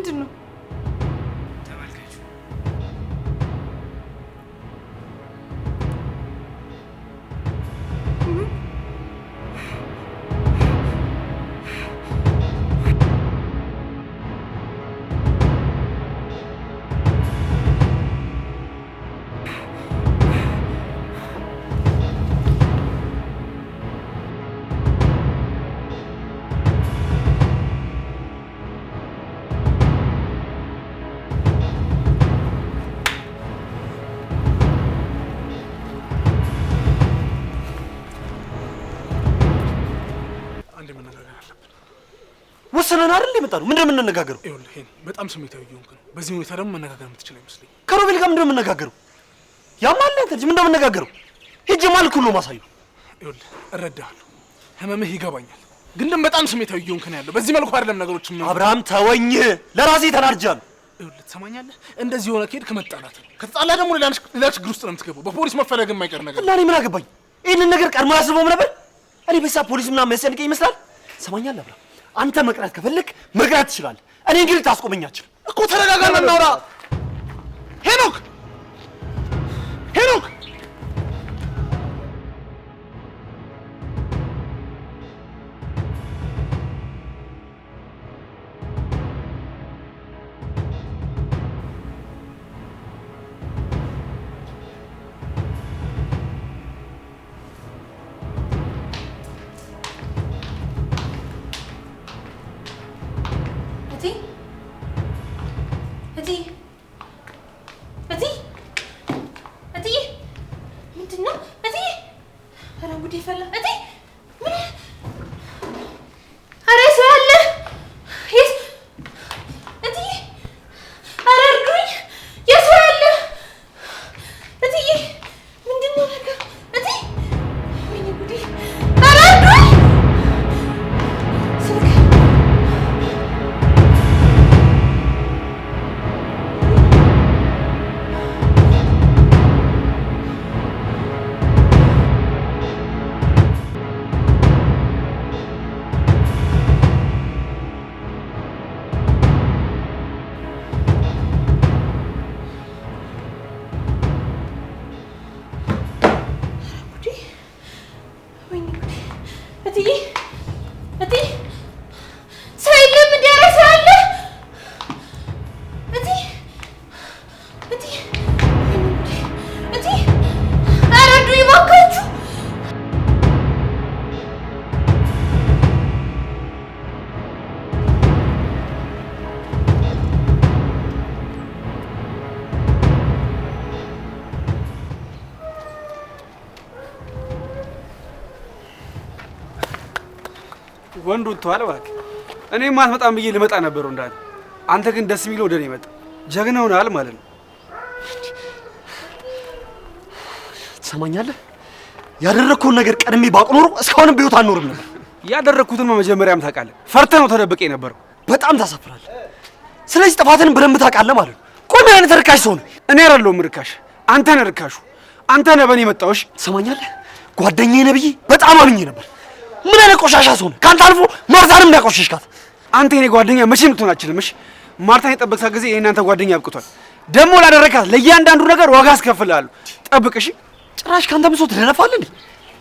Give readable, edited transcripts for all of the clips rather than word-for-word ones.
ምንድን ነው? ተመልከቹ። ወሰነን አይደል የመጣነው? ምንድን ነው የምንነጋገረው? ይኸውልህ በጣም ስሜታዊ እየሆንክ ነው። በዚህ ሁኔታ ደግሞ መነጋገር የምትችል አይመስለኝ። ከሮቤል ጋር ምንድን ነው የምንነጋገረው? ያማል አንተ ልጅ ምንድን ነው የምንነጋገረው? ሂጅ ማልኩ ነው ማሳየው። ይኸውልህ እረዳሃለሁ፣ ህመምህ ይገባኛል። ግን ደግሞ በጣም ስሜታዊ እየሆንክ ነው ያለው። በዚህ መልኩ አይደለም ነገሮች። አብርሃም ተወኝ፣ ለራሴ ተናድጃለሁ። ይኸውልህ ትሰማኛለህ? እንደዚህ የሆነ ከሄድክ መጣላት ነው። ከተጣላ ደግሞ ሌላ ችግር ውስጥ ነው የምትገባው። በፖሊስ መፈለግ የማይቀር ነገር። እና እኔ ምን አገባኝ? ይህንን ነገር ቀድሞ አያስበውም ነበር? እኔ በሳ ፖሊስ ምናምን የሚያስጨንቀኝ ይመስላል? ትሰማኛለህ አብርሃም? አንተ መቅረት ከፈለክ መቅረት ትችላለህ። እኔ ግን ልታስቆመኛችሁ እኮ። ተረጋጋና እናውራ። ሄኖክ ሄኖክ ወንዱን ተዋል እባክህ። እኔም አትመጣም ብዬ ልመጣ ነበር እንዳለ። አንተ ግን ደስ የሚለው ወደ እኔ መጣ። ጀግና ሆነሃል ማለት ነው። ትሰማኛለህ? ያደረግኩትን ነገር ቀድሜ ባውቅ ኖሮ እስካሁንም በሕይወት አንኖርም ነበር። ያደረግኩትን መጀመሪያም ታውቃለህ። ፈርተህ ነው ተደብቄ የነበረው። በጣም ታሳፍራለህ። ስለዚህ ጥፋትንም በደንብ ታውቃለህ ማለት ነው። ቆይ ምን አይነት ርካሽ ሰው ነህ? እኔ አይደለሁም ርካሽ፣ አንተ ነህ ርካሹ። አንተ ነህ በእኔ የመጣው። እሺ ትሰማኛለህ? ጓደኛዬ ነህ ብዬ በጣም አምኜ ነበር። ምን አይነት ቆሻሻ ሰው ነህ? ካንተ አልፎ ማርታንም እንዳቆሸሽካት። አንተ የኔ ጓደኛ መቼም ልትሆን አትችልም። እሺ ማርታን የጠበቅሳት ጊዜ የእናንተ ጓደኛ አብቅቷል። ደግሞ ላደረካት ለእያንዳንዱ ነገር ዋጋ አስከፍልሃለሁ። ጠብቅ። እሺ ጭራሽ ካንተ ብሶ ትደነፋለህ እንዴ?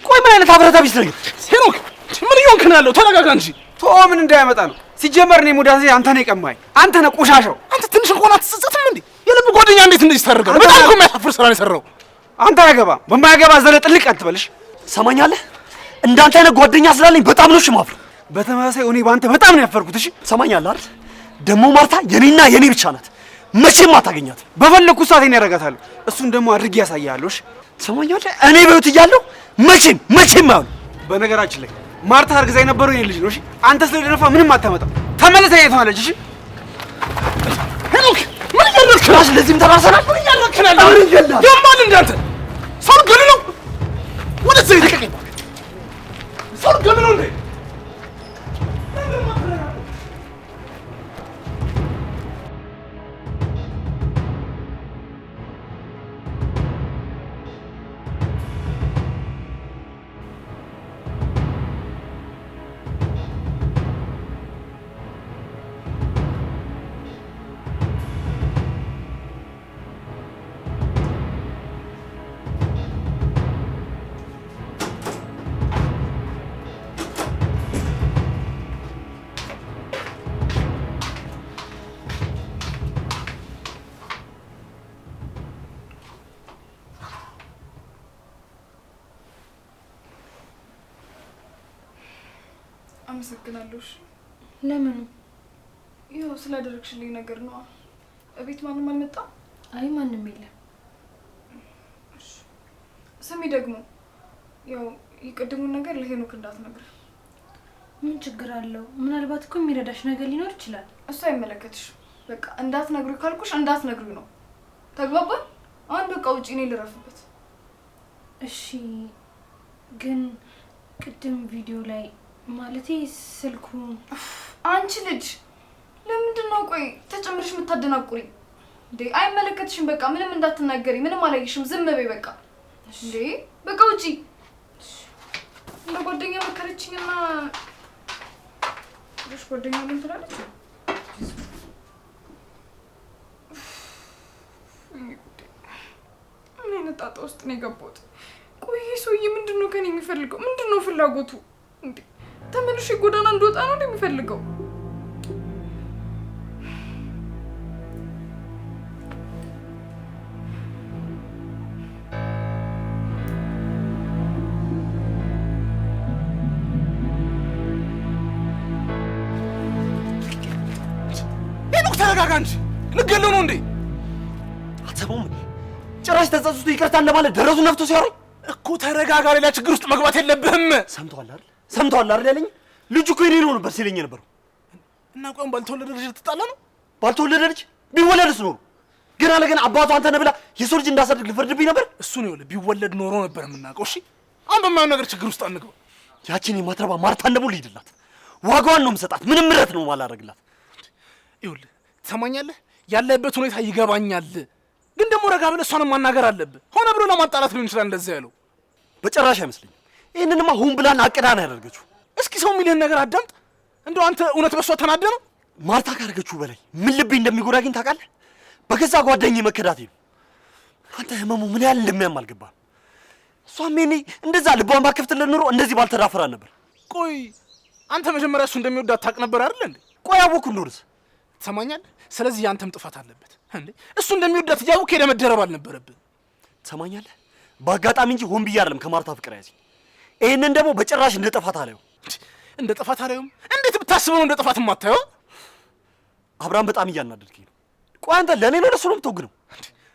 ቆይ ምን አይነት አብረታ ቢስ ነገር? ሄኖክ ምን እየሆንክ ነው ያለው? ተረጋጋ እንጂ። ምን እንዳያመጣ ነው ሲጀመር። እኔ ሙዳሴ አንተ ነህ የቀማኸኝ። አንተ ነህ ቆሻሻው። አንተ ትንሽ እንኳን አትጸጸትም እንዴ? የልብ ጓደኛ እንዴት እንደዚህ ታደርጋለህ? በጣም እኮ የሚያሳፍር ስራ ነው የሰራው። አንተ አያገባም። በማያገባ ዘለ ጥልቅ አትበልሽ። ሰማኛለህ? እንዳንተ አይነት ጓደኛ ስላለኝ በጣም ነው ሽማፍር። በተመሳሳይ እኔ ባንተ በጣም ነው ያፈርኩት። እሺ ሰማኛለህ አይደል? ደግሞ ማርታ የኔና የኔ ብቻ ናት። መቼም አታገኛት። በፈለኩት ሰዓት እኔ ያደርጋታለሁ። እሱን ደግሞ አድርጌ ያሳያለሁ። እሺ ሰማኛለህ? እኔ በህይወት እያለሁ መቼም አይሆን። በነገራችን ላይ ማርታ አርግዛ የነበረው የኔ ልጅ ነው። እሺ አንተ ስለደነፋ ምንም አታመጣም። ተመለሰ አይተዋለች። እሺ ሄኖክ ምን እያደረግህ ነው? ለዚህም ተራሰናል። ምን እያደረግህ ነው? ያማል እንዳንተ ሰው ገል ነው። ወደዚህ ልቀቀኝ። ሰው ገል ነው እንዴ? አመሰግናለሁ። ለምን? ይኸው ስላደረግሽልኝ ነገር ነው። እቤት ማንም አልመጣም? አይ ማንም የለም። ስሚ ደግሞ ያው የቀደሙን ነገር ለሄኖክ እንዳትነግር። ምን ችግር አለው? ምናልባት እኮ የሚረዳሽ ነገር ሊኖር ይችላል። እሱ አይመለከትሽም። በቃ እንዳትነግሪ ካልኩሽ እንዳትነግሪ ነው። ተግባባን? አሁን በቃ ውጪ እኔ ልረፍበት። እሺ። ግን ቅድም ቪዲዮ ላይ ማለቴ ስልኩ አንቺ ልጅ ለምንድን ነው ቆይ ተጨምርሽ የምታደናቁሪ? እንዴ አይመለከትሽም። በቃ ምንም እንዳትናገሪ። ምንም አላየሽም። ዝም በይ በቃ። እንዴ በቃ ውጪ። እንደ ጓደኛ መከረችኝና ልጅ ጓደኛ ምን ትላለች? ምን አይነት ጣጣ ውስጥ ነው የገባሁት? ቆይ ሰውዬ ምንድነው ከኔ የሚፈልገው? ምንድነው ፍላጎቱ? እንዴ ተመልሼ ጎዳና እንደወጣ ነው የሚፈልገው? ተረጋጋ እንጂ ልገለው ነው እንዴ? አትሰማውም እንዴ? ጭራሽ ተጸጽቶ ይቅርታ እንደማለት ደረሱ ነፍቶ ሲያወራኝ እኮ ተረጋጋ። ሌላ ችግር ውስጥ መግባት የለብህም። ሰምተዋል አይደል ያለኝ? ልጁ እኮ የኔ ነው ነበር ሲለኝ ነበር። እና ቆም ባልተወለደ ልጅ ልትጣላ ነው? ባልተወለደ ልጅ ቢወለድስ ኖሮ ገና ለገና አባቱ አንተ ነህ ብላ የሰው ልጅ እንዳሳድግ ልፈርድብኝ ነበር? እሱን ይኸውልህ ቢወለድ ኖሮ ነበር የምናውቀው። እሺ አሁን በማየው ነገር ችግር ውስጥ አንግባ። ያቺን የማትረባ ማርታን ደግሞ ልሂድላት፣ ዋጋዋን ነው የምሰጣት። ምንም ምረት ነው ማላረግላት። ይኸውልህ ትሰማኛለህ? ያለበት ሁኔታ ይገባኛል፣ ግን ደግሞ ረጋ ብለህ እሷንም ማናገር አለብህ። ሆነ ብሎ ለማጣላት ሊሆን ይችላል እንደዛ ያለው። በጭራሽ አይመስለኝም። ይሄንንማ ሁን ብላና አቅዳ ነው ያደረገችው። እስኪ ሰው የሚልህን ነገር አዳምጥ። እንደው አንተ እውነት በሷ ተናደህ ነው? ማርታ ካደረገችው በላይ ምን ልቤ እንደሚጎዳ ግን ታውቃለህ? በገዛ ጓደኛዬ መከዳቴ ነው። አንተ ህመሙ ምን ያህል እንደሚያም አልገባህም። እሷም የኔ እንደዛ ልቧን ባከፍትለት ኑሮ እንደዚህ ባልተዳፈራ ነበር። ቆይ አንተ መጀመሪያ እሱ እንደሚወዳት ታውቅ ነበር አይደል እንዴ? ቆይ አወኩ እንደሆነስ ትሰማኛለህ? ስለዚህ ያንተም ጥፋት አለበት እንዴ። እሱ እንደሚወዳት እያወቅህ ሄደህ መደረብ አልነበረብህ። ትሰማኛለህ? በአጋጣሚ እንጂ ሆን ብዬ አይደለም ከማርታ ፍቅር ያዘኝ። ይሄንን ደግሞ በጭራሽ እንደ ጥፋት አላየውም። እንደ ጥፋት አላየውም? እንዴት ብታስበው ነው እንደ ጥፋት የማታየው? አብርሃም በጣም እያናደድከኝ ነው። ቆይ አንተ ለእኔ ነው ለእሱ ነው የምትወግነው?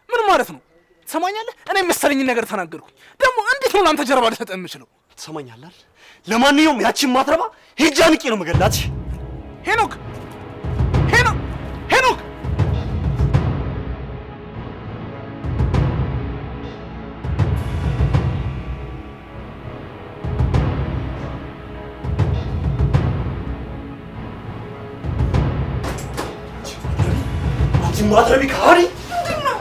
ምን ማለት ነው? ትሰማኛለህ? እኔ መሰለኝን ነገር ተናገርኩኝ። ደግሞ እንዴት ነው ለአንተ ጀርባ ልሰጠህ የምችለው? ትሰማኛለህ? ለማንኛውም ያቺን ማትረባ ሄጃ ንቄ ነው መገላት። ሄኖክ ሄኖክ ሄኖክ ማትረቢ ካሪ ምንድነው?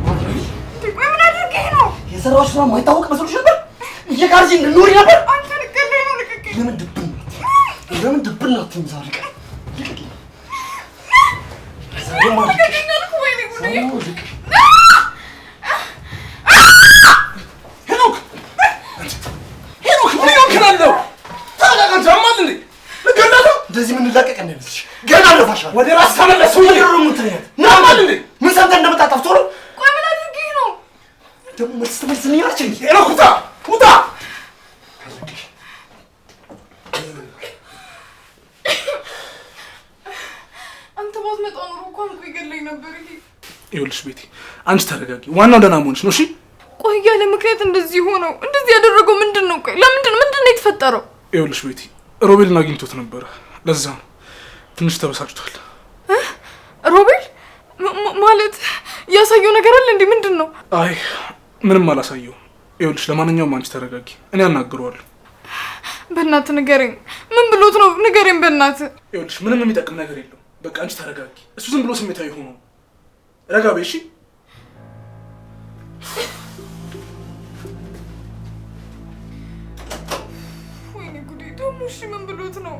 ቆይ ምን አድርገህ ነው? የሰራሁት ስራ ማይታወቅ መስሎሽ ነበር? እየካርጂ እንድኖሪ ነበር። አንተ ልቀለኝ ነው። ልቀቀኝ። ለምን ድብን አትይም? ዛሬ ቀን ልቀቀኝ አልኩ። ወይኔ ጉዴ። ሄኖክ ሄኖክ ምን ይሆንክናለሁ? ታላቃ ጃማል እንዴ? ልገለለው እንደዚህ ምን ላቀቅ እንዳይመስልሽ። ገና አለፋሻለሁ። ወደ ራስ ተመለሰው። ይሩሩ ምትኛት ናማል እንዴ? ምን ሰምተህ እንደምታጣፍቶ ነው? ቆይ ምን አድርገህ ነው? ደግሞ መልስ ምን ያልችኝ? ሄኖክ ውጣ ውጣ። አንተ ባትመጣ ኖሮ እንኳን እኮ ይገለኝ ነበር። ይኸውልሽ ቤቲ አንቺ ተረጋጊ። ዋናው ደህና መሆንሽ ነው። እሺ ቆይ ያለ ምክንያት እንደዚህ ሆነው እንደዚህ ያደረገው ምንድን ነው? ቆይ ምንድን ነው የተፈጠረው? ይኸውልሽ ቤቲ ሮቤልን አግኝቶት ነበረ። ለዛ ነው ትንሽ ተበሳጭቷል። ሮቤል ማለት ያሳየው ነገር አለ እንዴ? ምንድን ነው? አይ ምንም አላሳየው። ይኸውልሽ ለማንኛውም አንቺ ተረጋጊ፣ እኔ አናግረዋለሁ። በእናትህ ንገረኝ። ምን ብሎት ነው? ንገረኝ በእናትህ። ይኸውልሽ ምንም የሚጠቅም ነገር የለውም። በቃ አንቺ ተረጋጊ። እሱ ዝም ብሎ ስሜታዊ ሆኖ ረጋ በይ እሺ። ወይኔ ጉዴ ደግሞ። እሺ ምን ብሎት ነው?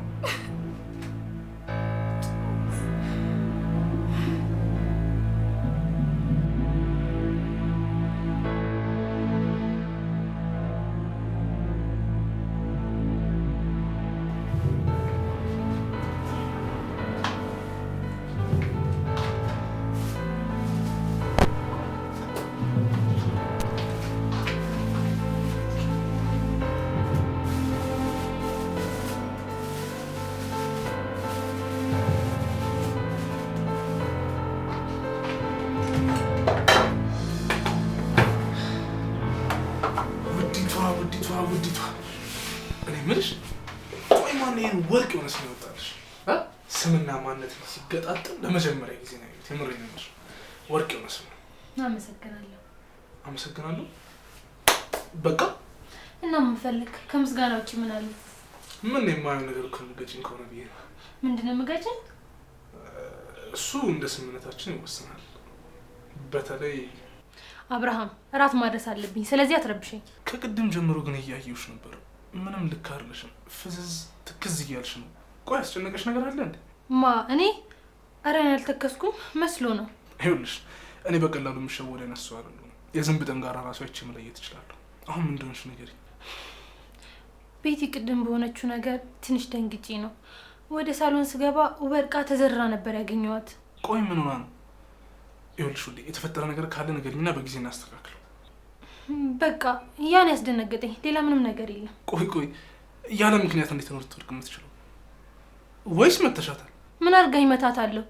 ቆይ ማን ይሄን ወርቅ የሆነ ስም ያወጣልሽ? ስምና ማንነት ሲገጣጠም ለመጀመሪያ ጊዜ ነው ያየሁት። የምሬን ነው። ወርቅ የሆነ ስም። አመሰግናለሁ። አመሰግናለሁ። በቃ እና ምን ፈልግ? ከምስጋና ውጪ ምን አለ? ምን የማየው ነገር እኮ ልገጭኝ ከሆነ ብዬ ነው። ምንድነው የምገጭኝ? እሱ እንደ ስምምነታችን ይወስናል። በተለይ አብርሃም እራት ማድረስ አለብኝ። ስለዚህ አትረብሽኝ። ከቅድም ጀምሮ ግን እያየሁሽ ነበር። ምንም ልክ አይደለሽም። ፍዝዝ ትክዝ እያልሽ ነው። ቆይ ያስጨነቀሽ ነገር አለ እንዴ? ማ እኔ? ኧረ እኔ አልተከስኩም መስሎ ነው። ይኸውልሽ እኔ በቀላሉ የምሸወድ አይነት ሰው አይደለሁም። የዝንብ ጠንጋራ ራሱ አይቼ መለየት እችላለሁ። አሁን ምን እንደሆነሽ ንገሪኝ። ቤቲ ቅድም በሆነችው ነገር ትንሽ ደንግጬ ነው። ወደ ሳሎን ስገባ ወርቃ ተዘራ ነበር ያገኘዋት። ቆይ ምን ሆና ነው? ይኸውልሽ ውዴ የተፈጠረ ነገር ካለ ንገሪኝና በጊዜ እናስተካክለው። በቃ ያን ያስደነገጠኝ ሌላ ምንም ነገር የለም። ቆይ ያለ ምክንያት እንዴት ነው ልትወድቅ የምትችለው? ወይስ መተሻታል? ምን አድርጋኝ መታታለሁ?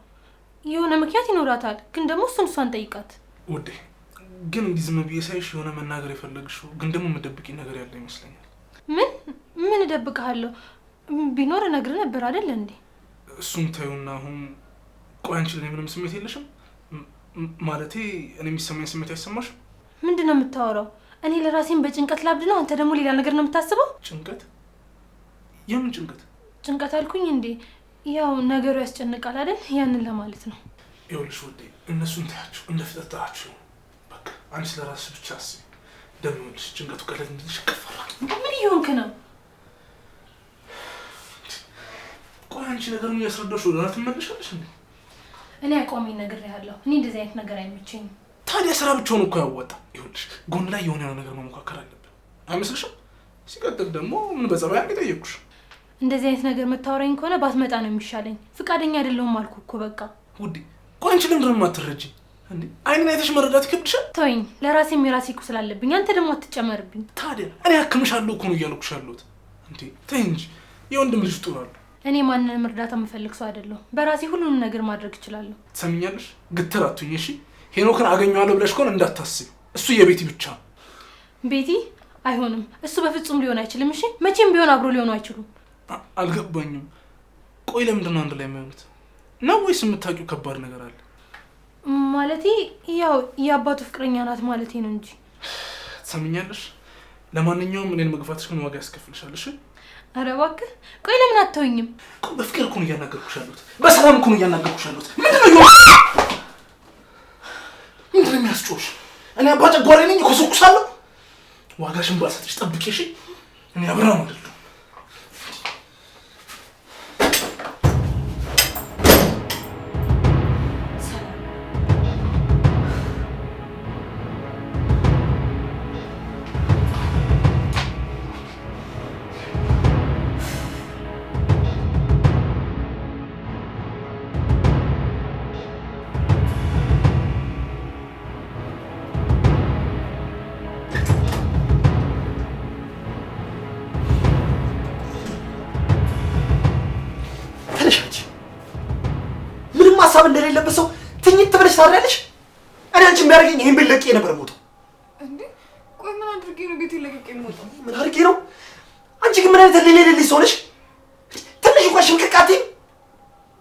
የሆነ ምክንያት ይኖራታል። ግን ደግሞ እሷን ጠይቃት። ውዴ ግን እንዲህ ዝም ብዬ ሳይሽ የሆነ መናገር የፈለግሽው ግን ደግሞ የምትደብቂ ነገር ያለ ይመስለኛል። ምን እደብቅሃለሁ? ቢኖር እነግርህ ነበር አይደል እንዴ? እሱን ታዩና አሁን ቆይ አንቺ ለኔ ምንም ስሜት የለሽም? ማለቴ እኔ የሚሰማኝ ስሜት አይሰማሽም? ምንድነው የምታወራው? እኔ ለራሴን በጭንቀት ላብድ ነው፣ አንተ ደግሞ ሌላ ነገር ነው የምታስበው። ጭንቀት? የምን ጭንቀት? ጭንቀት አልኩኝ እንዴ? ያው ነገሩ ያስጨንቃል አይደል? ያንን ለማለት ነው። ይኸውልሽ ውዴ እነሱን ታያቸው እንደፍጠጣችሁ። በቃ አንቺ ለራስሽ ብቻ አስቢ። ደግሞ ልጅ ጭንቀቱ ቀለል እንድልሽ ከፈራ። ምን ይሆንክ ነው? ቆይ አንቺ ነገሩን ያስረዳሽ ወደ ራስ ትመለሻለሽ እንዴ? እኔ አቋሜን ነግሬሃለሁ። እኔ እንደዚህ አይነት ነገር አይመቸኝም። ታዲያ ስራ ብቻውን እኮ ያወጣ። ይኸውልሽ ጎን ላይ የሆነ ነገር መሞካከር አለብን አይመስልሽም? ሲቀጥል ደግሞ ምን በጸባይ አንጠየቅኩሽ። እንደዚህ አይነት ነገር መታወራኝ ከሆነ ባትመጣ ነው የሚሻለኝ። ፍቃደኛ አይደለሁም አልኩ እኮ በቃ። ውዴ ቆይ አንቺ ለምን ማትረጂ እንዴ? አይኔን አይተሽ መረዳት ይከብድሻል። ተወኝ፣ ለራሴም የራሴ እኮ ስላለብኝ አንተ ደግሞ አትጨመርብኝ። ታዲያ እኔ አክምሻለሁ እኮ ነው እያልኩሽ ያለሁት እንዴ። ተይ እንጂ የወንድም ልጅ ጡር አለ። እኔ ማንንም እርዳታ የምፈልግ ሰው አይደለሁም። በራሴ ሁሉንም ነገር ማድረግ እችላለሁ። ትሰሚኛለሽ? ግትር አትሁኝ እሺ። ሄኖክን አገኘዋለሁ ብለሽ ከሆነ እንዳታስቢ። እሱ የቤቲ ብቻ ነው። ቤቲ አይሆንም። እሱ በፍጹም ሊሆን አይችልም። እሺ መቼም ቢሆን አብሮ ሊሆኑ አይችሉም። አልገባኝም። ቆይ ለምንድን ነው አንድ ላይ የማይሆኑት? ነው ወይስ የምታውቂው ከባድ ነገር አለ? ማለቴ ያው የአባቱ ፍቅረኛ ናት ማለቴ ነው እንጂ። ትሰሚኛለሽ? ለማንኛውም እኔን መግፋትሽ ግን ዋጋ ያስከፍልሻል። እሺ ኧረ እባክህ ቆይ ለምን አትተውኝም? ቆይ በፍቅር እኮ ነው እያናገርኩሽ ያለሁት። በሰላም እኮ ነው እያናገርኩሽ ያለሁት። ምንድን ነው የሚያስጮሽ? እኔ አባ ጨጓራዬ ነኝ እኮሰኩሳለሁ። ዋጋሽን ባልሰጥሽ ጠብቂ እሺ። እኔ አብርሃም አይደለሁም። ሀሳብ እንደሌለበት ሰው ትኝት ብለሽ ታድሪያለሽ። እኔ አንቺ የሚያደርገኝ ይሄን ቤት ለቄ ነበር የምወጣው። እንዴ ቆይ ምን አድርጌ ነው ቤት ለቄ የምወጣው? ምን አድርጌ ነው? አንቺ ግን ምን አይነት ለሌለልሽ ሰው ነሽ? ትንሽ እንኳን ሽምቅቃቴ።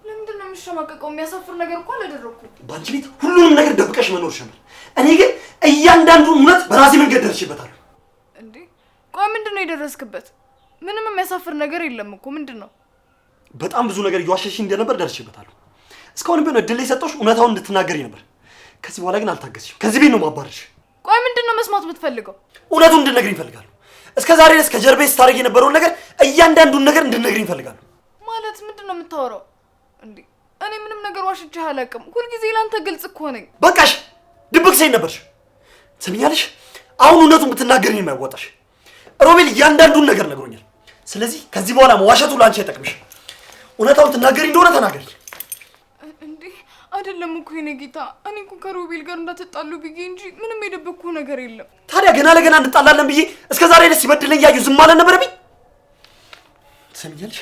ለምንድን ነው የምትሸማቀቀው? የሚያሳፍር ነገር እኮ አላደረኩም። በአንቺ ቤት ሁሉንም ነገር ደብቀሽ መኖር ጀመር። እኔ ግን እያንዳንዱን እውነት በራሴ መንገድ ደርሼበታለሁ። እንዴ ቆይ ምንድን ነው የደረስክበት? ምንም የሚያሳፍር ነገር የለም እኮ። ምንድን ነው? በጣም ብዙ ነገር እየዋሸሽ እንደነበር ደርሼበታለሁ። እስካሁን ቢሆን እድል የሰጠሁሽ እውነታውን እንድትናገሪ ነበር። ከዚህ በኋላ ግን አልታገስሽም። ከዚህ ቤት ነው ማባረርሽ። ቆይ ምንድን ነው መስማት የምትፈልገው? እውነቱን እንድትነግሪኝ እፈልጋለሁ። እስከ ዛሬ ድረስ ከጀርባዬ ስታደርጊ የነበረውን ነገር እያንዳንዱን ነገር እንድትነግሪኝ እፈልጋለሁ። ማለት ምንድን ነው የምታወራው? እንዴ እኔ ምንም ነገር ዋሽቼህ አላውቅም። ሁልጊዜ ላንተ ግልጽ እኮ ነኝ። በቃሽ፣ ድብቅ ሴት ነበርሽ። ትሰሚኛለሽ? አሁን እውነቱን ብትናገሪኝ ነው የሚያዋጣሽ። ሮቤል እያንዳንዱን ነገር ነግሮኛል። ስለዚህ ከዚህ በኋላ መዋሸቱ ለአንቺ አይጠቅምሽ። እውነታውን ትናገሪ እንደሆነ ተናገሪ። እንዴ አይደለም እኮ የኔ ጌታ፣ እኔ እኮ ከሮቤል ጋር እንዳትጣሉ ብዬ እንጂ ምንም የደበቅኩ ነገር የለም። ታዲያ ገና ለገና እንጣላለን ብዬ እስከ ዛሬ ድረስ ሲበድለኝ እያዩ ዝም ማለት ነበረብኝ? ትሰሚኛለሽ?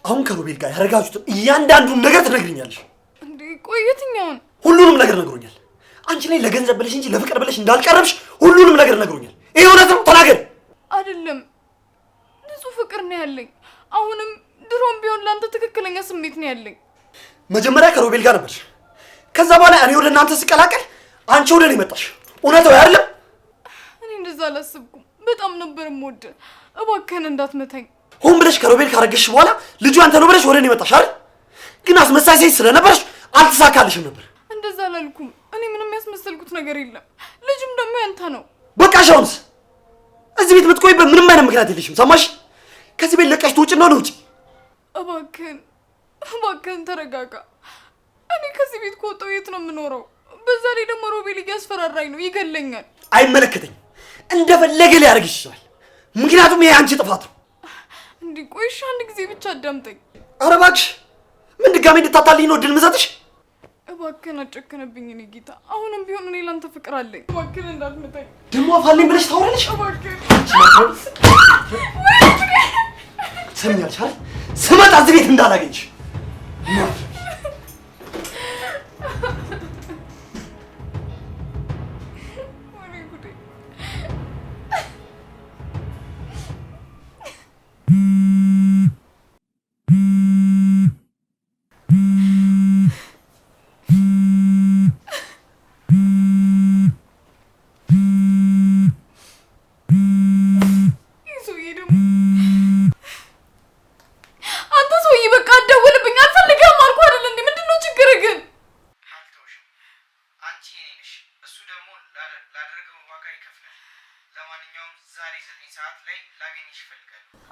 አሁን ከሮቤል ጋር ያደረጋችሁትን እያንዳንዱን ነገር ትነግሪኛለሽ። እንዴ ቆይ የትኛውን? ሁሉንም ነገር ነግሮኛል። አንቺ ላይ ለገንዘብ ብለሽ እንጂ ለፍቅር ብለሽ እንዳልቀረብሽ ሁሉንም ነገር ነግሮኛል። ይሄ እውነት ነው? ተናገሪ። አይደለም ንጹህ ፍቅር ነው ያለኝ። አሁንም ድሮም ቢሆን ላንተ ትክክለኛ ስሜት ነው ያለኝ። መጀመሪያ ከሮቤል ጋር ነበርሽ። ከዛ በኋላ እኔ ወደ እናንተ ስቀላቀል አንቺ ወደ እኔ መጣሽ። እውነታው አይደለም? እኔ እንደዛ አላሰብኩም። በጣም ነበር የምወድህ። እባክህን እንዳትመታኝ። ሆን ብለሽ ከሮቤል ካረገሽ በኋላ ልጁ አንተ ነው ብለሽ ወደ እኔ መጣሽ አይደል? ግን አስመሳይ ሴት ስለነበርሽ አልተሳካልሽም ነበር። እንደዛ አላልኩም። እኔ ምንም ያስመሰልኩት ነገር የለም። ልጅም ደግሞ ያንተ ነው። በቃሽ። አሁንስ እዚህ ቤት የምትቆይበት ምንም አይነት ምክንያት የለሽም። ሰማሽ? ከዚህ ቤት ለቀሽ ትውጭና ነው ውጪ። እባክህን ተረጋጋ። እኔ ከዚህ ቤት ከወጣሁ የት ነው የምኖረው? በዛ ላይ ደግሞ ሮቤል እያስፈራራኝ ነው፣ ይገለኛል። አይመለከተኝም። እንደፈለገ ሊያደርግሽ ይችላል። ምክንያቱም ይሄ አንቺ ጥፋት ነው። እንዲህ ቆይሽ፣ አንድ ጊዜ ብቻ አዳምጠኝ። ኧረ እባክሽ፣ ምን ድጋሜ እንድታታልኝ ነው እድል ምሰጥሽ? እባክህን አጨክንብኝ። እኔ ጌታ፣ አሁንም ቢሆን እኔ ላንተ ፍቅር አለኝ። እባክህን እንዳትመታኝ። ደግሞ አፋልኝ ብለሽ ታወራለሽ። እባክህን ሰሚያልሽ አይደል? ስመጣ እዚህ ቤት እንዳላገኝሽ።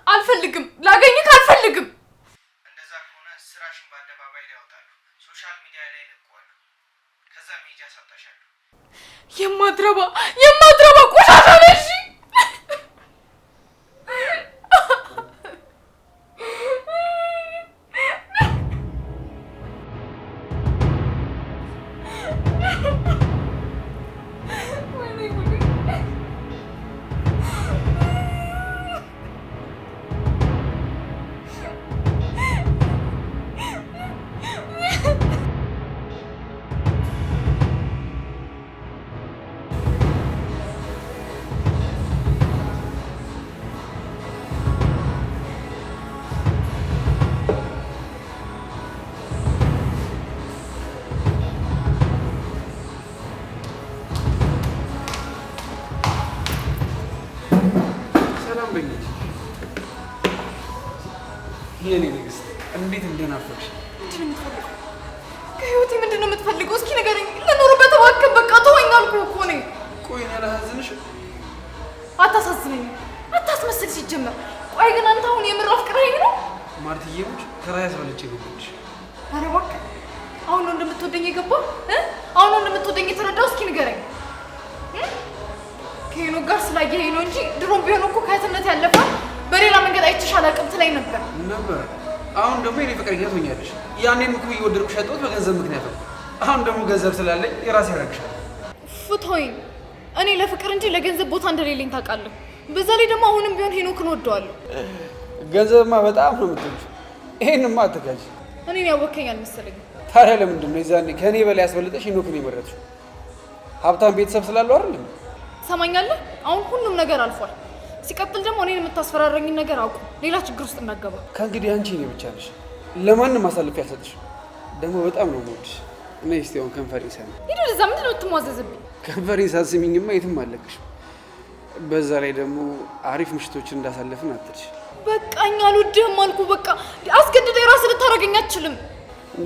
አልፈልግም። ላገኝህ አልፈልግም። እንደዛ ከሆነ ስራሽን በአደባባይ ላይ ያወጣሉ፣ ሶሻል ሚዲያ ላይ ይለቀዋሉ። ከዛ ሜጃ ሳጣሻለሁ። የማትረባ ቆሻሻ ነሽ። የኔ ንግስት እንዴት እንደናፈቅሽ። ምንድን ነው የምትፈልገው? ከህይወቴ ምንድን ነው የምትፈልገው? እስኪ ንገረኝ። ልኖርበት እባክህ። በቃ ተወኝ አልኩህ እኮ እኔ። ቆይ እኔ አላሳዝንሽም? አታሳዝነኝም። አታስመስል ሲጀመር። ቆይ ግን አንተ አሁን የምር አፍቅረኸኝ ነው? ማርትዬዎች ከራስ በልጬ ገባሽ። ኧረ እባክህ። አሁን ነው እንደምትወደኝ የገባው? አሁን ነው እንደምትወደኝ የተረዳው? እስኪ ንገረኝ። ከሄኖክ ጋር ስላየኸኝ ነው እንጂ ድሮም ቢሆን እኮ ከእህትነት ያለፈ በሌላ መንገድ አይቼሽ አላውቅም ትለኝ ነበር። አሁን ደግሞ የኔ ፍቅረኛ ትሆኛለሽ። ያኔም እኮ እየወደድኩሽ ያጣሁት በገንዘብ ምክንያት ነው። አሁን ደግሞ ገንዘብ ስላለኝ የራሴ ያደርግሻል። ፍቶኝ። እኔ ለፍቅር እንጂ ለገንዘብ ቦታ እንደሌለኝ ታውቃለህ። በዛ ላይ ደግሞ አሁንም ቢሆን ሄኖክን እወደዋለሁ። ገንዘብማ በጣም ነው የምትወጂው። ይሄንማ አትጋጂ። እኔን ያወከኝ አልመሰለኝም። ታዲያ ለምንድን ነው የዛኔ ከእኔ በላይ ያስበልጠሽ ሄኖክን የመረጥሽው? ሀብታም ቤተሰብ ስላለው አይደለም? ትሰማኛለህ? አሁን ሁሉም ነገር አልፏል። ሲቀጥል ደግሞ እኔን የምታስፈራረኝን ነገር አውቁ። ሌላ ችግር ውስጥ እናገባ። ከእንግዲህ አንቺ እኔ ብቻ ነሽ። ለማንም አሳልፌ አልሰጥሽም። ደግሞ በጣም ነው የምወድሽ። እና እስቲ አሁን ከንፈሬን ሳሚ። ሂድ ወደዛ። ምንድን ነው የምትሟዘዝብኝ? ከንፈሬን ሳትስሚኝማ የትም አለቅሽም። በዛ ላይ ደግሞ አሪፍ ምሽቶችን እንዳሳለፍን አትልሽ። በቃኝ፣ አልወድህም አልኩ። በቃ አስገድደህ ራስህ ልታደርገኝ አትችልም።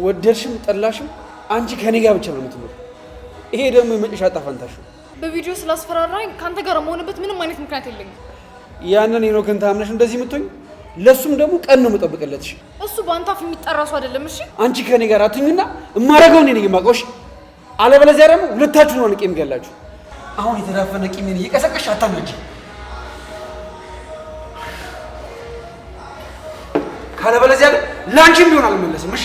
ወደድሽም ጠላሽም አንቺ ከኔ ጋር ብቻ ነው የምትኖር። ይሄ ደግሞ የመጨረሻ ዕጣ ፈንታሽ ነው። በቪዲዮ ስላስፈራራኝ ከአንተ ጋር መሆንበት ምንም አይነት ምክንያት የለኝም። ያንን ሄኖክን ታምነሽ እንደዚህ የምትሆኝ፣ ለሱም ደግሞ ቀን ነው የምጠብቅለትሽ። እሱ በአንተ አፍ የሚጠራ ሰው አይደለም። እሺ አንቺ ከኔ ጋር አትኙና የማደርገው እኔ ነኝ የማውቀው። እሺ አለበለዚያ ደግሞ ሁለታችሁን ነው ንቄ የምገላችሁ። አሁን የተዳፈነ ቂሜን እየቀሰቀሽ አታመጪ። ካለበለዚያ ግን ለአንቺም ቢሆን አልመለስም። እሺ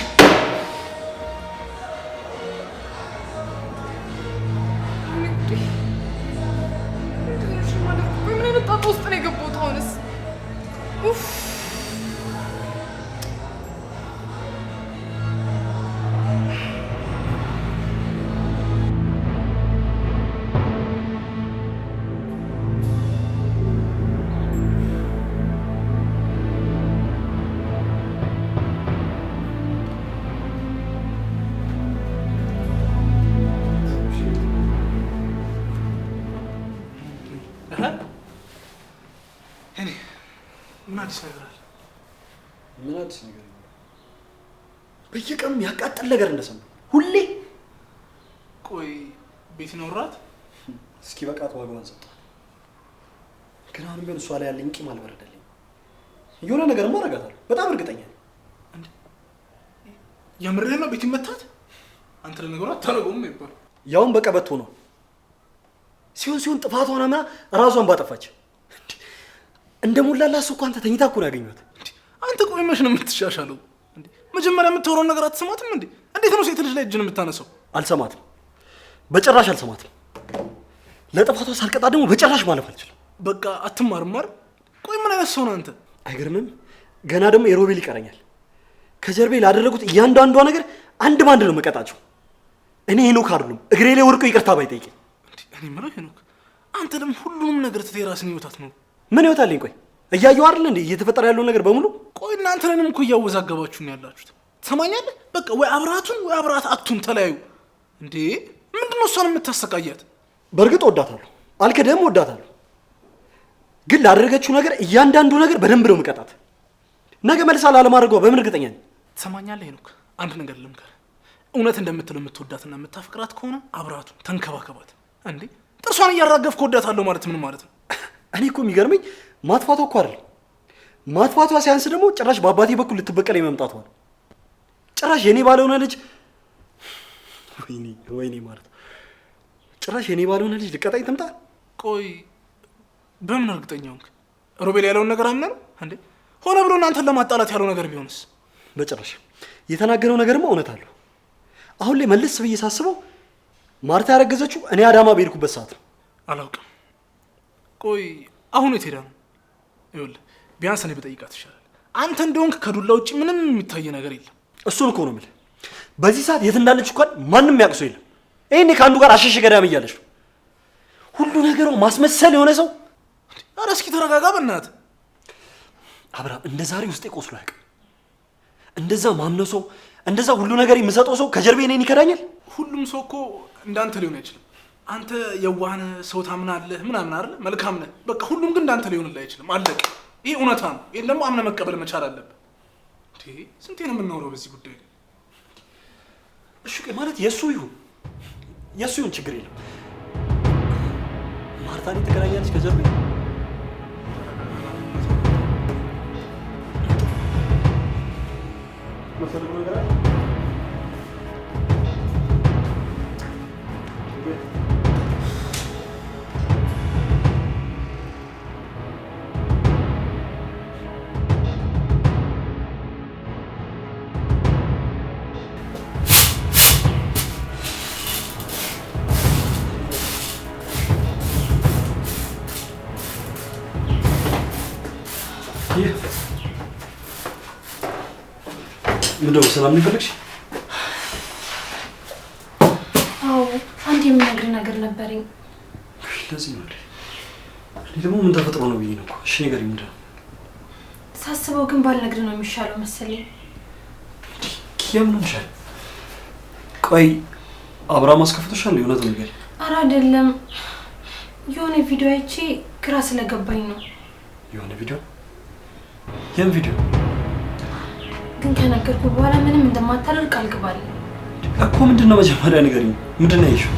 ውስጥ ነው የገባሁት። አሁንስ አዲስ ነገር አለ? ምን አዲስ ነገር? በየቀኑ ያቃጠል ነገር እንደሰማ ሁሌ። ቆይ ቤት ይኖራት? እስኪ በቃት ዋጋዋን ሰጣ። ግን አሁንም ቢሆን እሷ ላይ ያለኝ ቂም አልበረደልኝ። የሆነ ነገርማ አደርጋታለሁ በጣም እርግጠኛ ነኝ። የምርህን ነው? ቤት ይመታት? አንተ ለነገሩ አታረገውም ይባል። ያውን በቀበቶ ነው ሲሆን ጥፋቷን አምና ራሷን ባጠፋች እንደ ሙላላ እሱ እኮ አንተ ተኝታ እኮ ነው ያገኘኋት። አንተ ቆይ መች ነው የምትሻሻለው? መጀመሪያ የምታወራውን ነገር አትሰማትም እንዴ? እንዴት ነው ሴት ልጅ ላይ እጅን የምታነሳው? አልሰማትም፣ በጭራሽ አልሰማትም። ለጥፋቷ ሳልቀጣ ደግሞ በጭራሽ ማለፍ አልችልም። በቃ አትማርም አይደል? ቆይ ምን አይነት ሰው ነህ አንተ? አይገርምም? ገና ደግሞ የሮቤል ይቀረኛል። ከጀርቤ ላደረጉት እያንዳንዷ ነገር አንድ ባንድ ነው መቀጣቸው። እኔ ሄኖክ አይደለም እግሬ ላይ ወርቆ ይቅርታ ባይጠይቀኝ። እኔ የምለው ሄኖክ፣ አንተ ደግሞ ሁሉንም ነገር ትተህ የራስህን ህይወት አትኖር? ምን ህይወት አለኝ? ቆይ እያየሁ አይደል እንዴ እየተፈጠረ ያለውን ነገር በሙሉ? ቆይ እናንተ ለንም እኮ እያወዛገባችሁ ነው ያላችሁት። ትሰማኛለህ? በቃ ወይ አብራቱን ወይ አብራት አቱን ተለያዩ። እንዴ ምንድነው እሷን የምታሰቃያት? በእርግጥ ወዳታለሁ፣ አልክደም ወዳታለሁ። ግን ላደረገችው ነገር እያንዳንዱ ነገር በደንብ ነው የምቀጣት። ነገ መልሳ ላለማድረጓ በምን እርግጠኛ ነኝ? ትሰማኛለህ ሄኖክ፣ አንድ ነገር ልምከርህ። እውነት እንደምትለው የምትወዳትና የምታፈቅራት ከሆነ አብራቱን ተንከባከባት። እንዴ ጥርሷን እያራገፍክ ወዳታለሁ ማለት ምን ማለት ነው? እኔ እኮ የሚገርመኝ ማጥፋቷ እኮ አይደል፣ ማጥፋቷ ሲያንስ ደግሞ ጭራሽ በአባቴ በኩል ልትበቀል መምጣቷ ነው። ጭራሽ የኔ ባልሆነ ልጅ ወይኔ ማለት ጭራሽ የኔ ባልሆነ ልጅ ልቀጣኝ ትምጣ። ቆይ በምን እርግጠኛ ሆንክ? ሮቤል ያለውን ነገር አምነህ ነው እንዴ? ሆነ ብሎ እናንተን ለማጣላት ያለው ነገር ቢሆንስ? በጭራሽ። የተናገረው ነገርማ እውነት አለው። አሁን ላይ መልስ ብዬ ሳስበው ማርታ ያረገዘችው እኔ አዳማ በሄድኩበት ሰዓት ነው። አላውቅም። ቆይ አሁን የት ሄዳ ነው? ይኸውልህ ቢያንስ እኔ ብጠይቃት ይሻላል። አንተ እንደሆንክ ከዱላ ውጭ ምንም የሚታይ ነገር የለም። እሱን እኮ ነው የምልህ። በዚህ ሰዓት የት እንዳለች እንኳን ማንም ያውቅ ሰው የለም። ይሄኔ ከአንዱ ጋር አሸሸ ገዳም እያለች ነው። ሁሉ ነገሩ ማስመሰል የሆነ ሰው። ኧረ እስኪ ተረጋጋ በእናትህ። አብርሃም እንደ ዛሬ ውስጤ ቆስሎ አያውቅም። እንደዛ ማምነው ሰው፣ እንደዛ ሁሉ ነገር የምሰጠው ሰው ከጀርቤ እኔን ይከዳኛል። ሁሉም ሰው እኮ እንዳንተ ሊሆን አይችልም። አንተ የዋህ ነህ፣ ሰው ታምናለህ ምናምን አይደል? መልካም ነህ። በቃ ሁሉም ግን እንዳንተ ሊሆንልህ አይችልም። አለቀ። ይሄ እውነታ ነው። ይሄን ደግሞ አምነህ መቀበል መቻል አለብህ። ስንቴ ነው የምናወራው በዚህ ጉዳይ ላይ? እሺ ማለት የእሱ ይሁን ችግር የለም። ማርታን ትገናኛለች ከጀርቤ ምንድነው? ሰላም ሊፈልግሽ? አዎ አንድ የምነግርህ ነገር ነበረኝ። ለዚህ ነው እኔ ደግሞ ምን ተፈጥሮ ነው ብዬ ነው እኮ። እሺ ንገሪኝ። ምንድን ነው? ሳስበው ግን ባልነግርህ ነው የሚሻለው መሰለኝ። ምን ሆነሻል? ቆይ አብርሃም አስከፍቶሻል? የእውነት ነገር? ኧረ አይደለም፣ የሆነ ቪዲዮ አይቼ ግራ ስለገባኝ ነው። የሆነ ቪዲዮ? የምን ቪዲዮ? ግን ከነገርኩህ በኋላ ምንም እንደማታደርግ ቃል ግባልኝ እኮ። ምንድን ነው መጀመሪያ ንገሪኝ። ምንድን ነው ያየሽው?